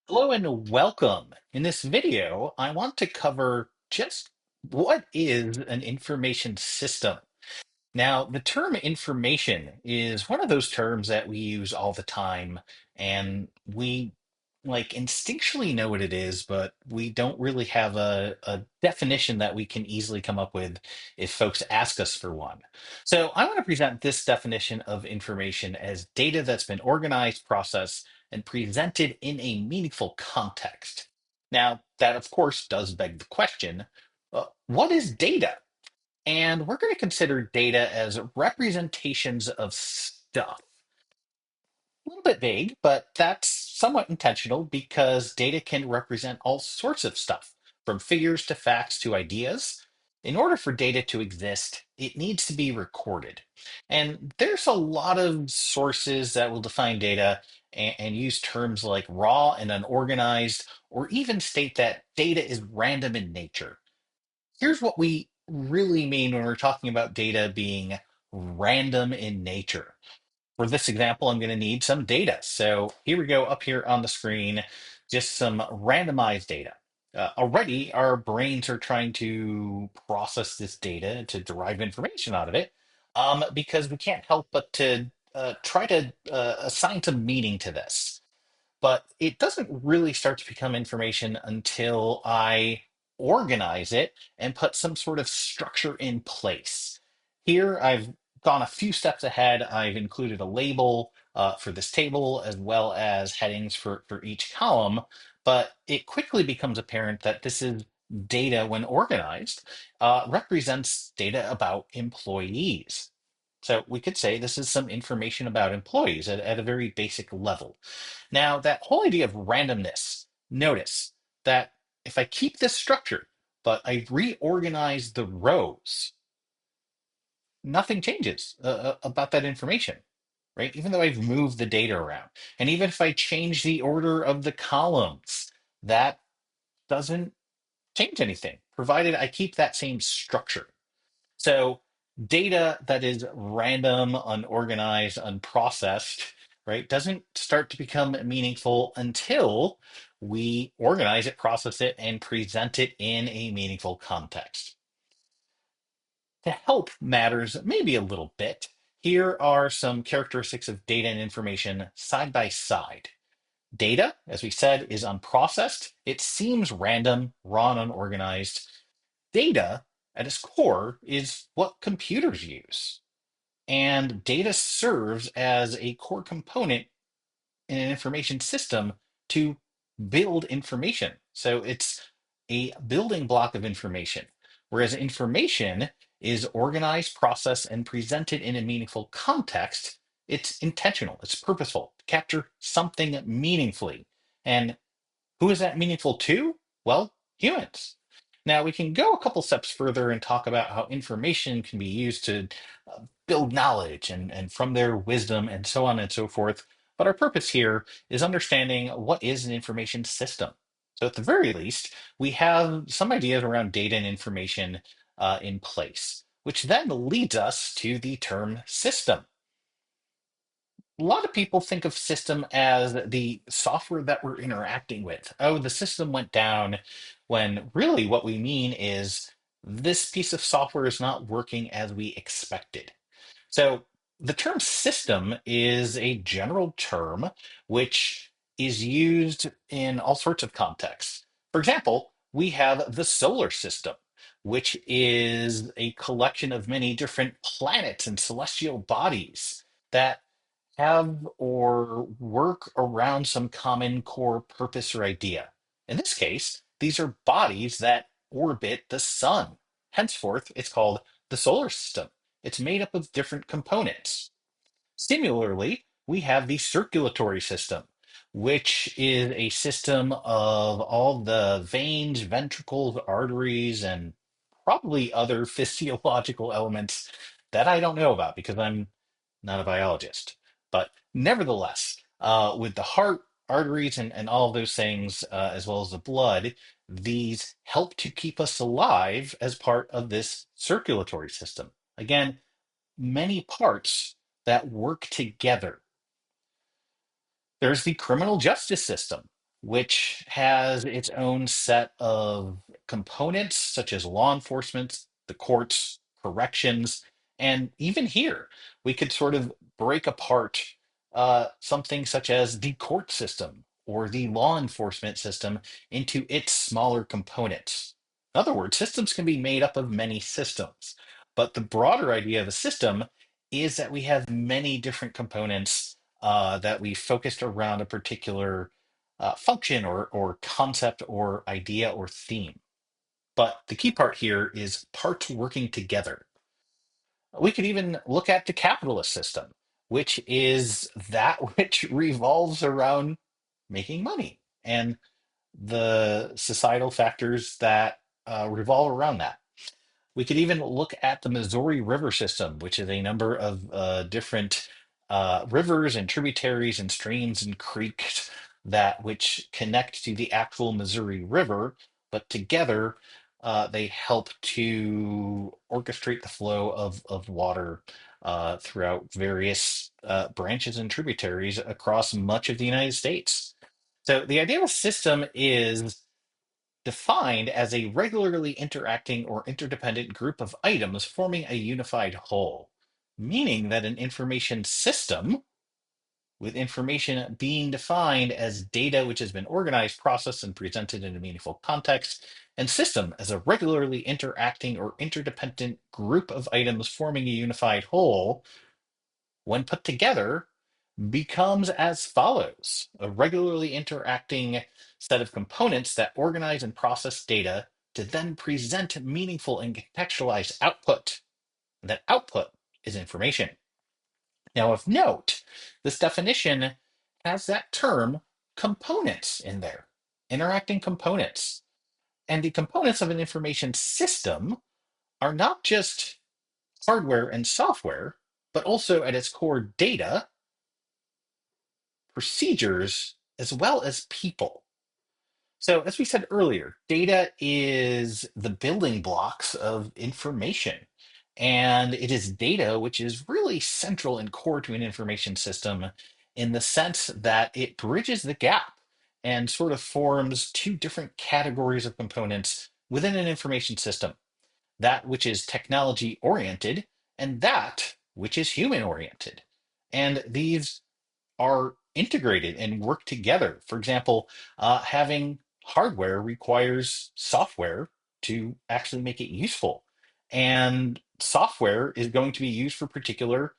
Hello and welcome. In this video, I want to cover just what is an information system. Now, the term information is one of those terms that we use all the time, and we instinctually know what it is, but we don't really have a definition that we can easily come up with if folks ask us for one. So, I want to present this definition of information as data that's been organized, processed, and presented in a meaningful context. Now, that of course does beg the question, what is data? And we're going to consider data as representations of stuff. A little bit vague, but that's somewhat intentional because data can represent all sorts of stuff, from figures to facts to ideas. In order for data to exist, it needs to be recorded. And there's a lot of sources that will define data and use terms like raw and unorganized, or even state that data is random in nature. Here's what we really mean when we're talking about data being random in nature. For this example, I'm going to need some data. So here we go up here on the screen, just some randomized data. Already, our brains are trying to process this data to derive information out of it because we can't help but to try to assign some meaning to this, but it doesn't really start to become information until I organize it and put some sort of structure in place. Here, I've gone a few steps ahead. I've included a label for this table as well as headings for each column, but it quickly becomes apparent that this is data when organized, represents data about employees. So we could say this is some information about employees at a very basic level. Now, that whole idea of randomness, notice that if I keep this structure, but I reorganize the rows, nothing changes about that information, right? Even though I've moved the data around. And even if I change the order of the columns, that doesn't change anything, provided I keep that same structure. So data that is random, unorganized, unprocessed, right, doesn't start to become meaningful until we organize it, process it, and present it in a meaningful context. To help matters maybe a little bit, here are some characteristics of data and information side by side. Data, as we said, is unprocessed. It seems random, raw, and unorganized. Data, at its core, is what computers use. And data serves as a core component in an information system to build information. So it's a building block of information. Whereas information is organized, processed, and presented in a meaningful context, it's intentional, it's purposeful, to capture something meaningfully. And who is that meaningful to? Well, humans. Now, we can go a couple steps further and talk about how information can be used to build knowledge and from their wisdom and so on and so forth. But our purpose here is understanding what is an information system. So, at the very least, we have some ideas around data and information in place, which then leads us to the term system. A lot of people think of system as the software that we're interacting with. Oh, the system went down, when really what we mean is this piece of software is not working as we expected. So the term system is a general term which is used in all sorts of contexts. For example, we have the solar system, which is a collection of many different planets and celestial bodies that have or work around some common core purpose or idea. In this case, these are bodies that orbit the sun. Henceforth, it's called the solar system. It's made up of different components. Similarly, we have the circulatory system, which is a system of all the veins, ventricles, arteries, and probably other physiological elements that I don't know about because I'm not a biologist. But nevertheless, with the heart, arteries, and all of those things, as well as the blood, these help to keep us alive as part of this circulatory system. Again, many parts that work together. There's the criminal justice system. which has its own set of components, such as law enforcement, the courts, corrections, and even here, we could sort of break apart something such as the court system or the law enforcement system into its smaller components. In other words, systems can be made up of many systems, but the broader idea of a system is that we have many different components that we focused around a particular function or concept or idea or theme. But the key part here is parts working together. We could even look at the capitalist system, which is that which revolves around making money and the societal factors that revolve around that. We could even look at the Missouri River system, which is a number of different rivers and tributaries and streams and creeks that which connect to the actual Missouri River, but together they help to orchestrate the flow of water throughout various branches and tributaries across much of the United States. So the idea of a system is defined as a regularly interacting or interdependent group of items forming a unified whole, meaning that an information system, with information being defined as data which has been organized, processed, and presented in a meaningful context, and system as a regularly interacting or interdependent group of items forming a unified whole, when put together, becomes as follows: a regularly interacting set of components that organize and process data to then present meaningful and contextualized output. That output is information. Now, of note, this definition has that term components in there, interacting components. And the components of an information system are not just hardware and software, but also at its core data, procedures, as well as people. So, as we said earlier, data is the building blocks of information. And it is data which is really central and core to an information system in the sense that it bridges the gap and sort of forms two different categories of components within an information system: that which is technology oriented and that which is human oriented. And these are integrated and work together. For example, having hardware requires software to actually make it useful. And software is going to be used for particular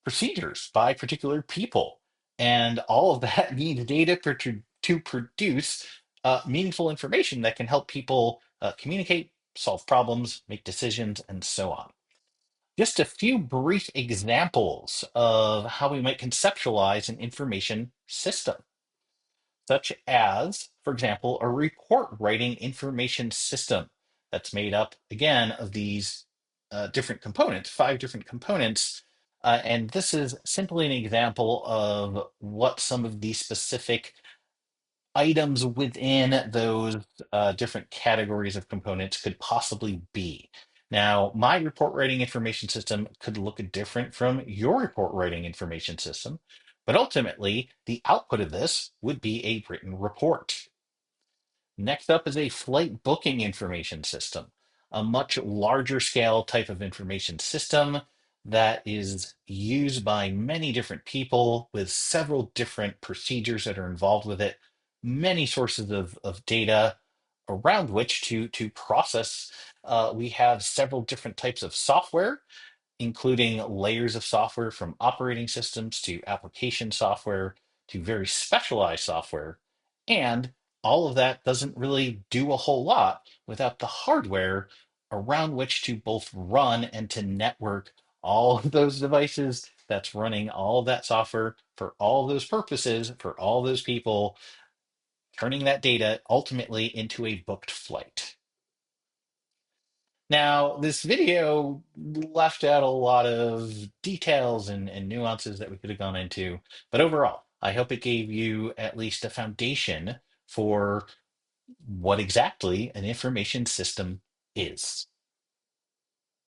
procedures by particular people. And all of that needs data to produce meaningful information that can help people communicate, solve problems, make decisions, and so on. Just a few brief examples of how we might conceptualize an information system, such as, for example, a report writing information system that's made up, again, of these different components, five different components. And this is simply an example of what some of the specific items within those different categories of components could possibly be. Now, my report writing information system could look different from your report writing information system, but ultimately, the output of this would be a written report. Next up is a flight booking information system, a much larger scale type of information system that is used by many different people with several different procedures that are involved with it, many sources of data around which to process. We have several different types of software, including layers of software from operating systems to application software to very specialized software. And all of that doesn't really do a whole lot without the hardware around which to both run and to network all of those devices that's running all of that software for all those purposes, for all those people, turning that data ultimately into a booked flight. Now, this video left out a lot of details and nuances that we could have gone into, but overall, I hope it gave you at least a foundation for what exactly an information system is.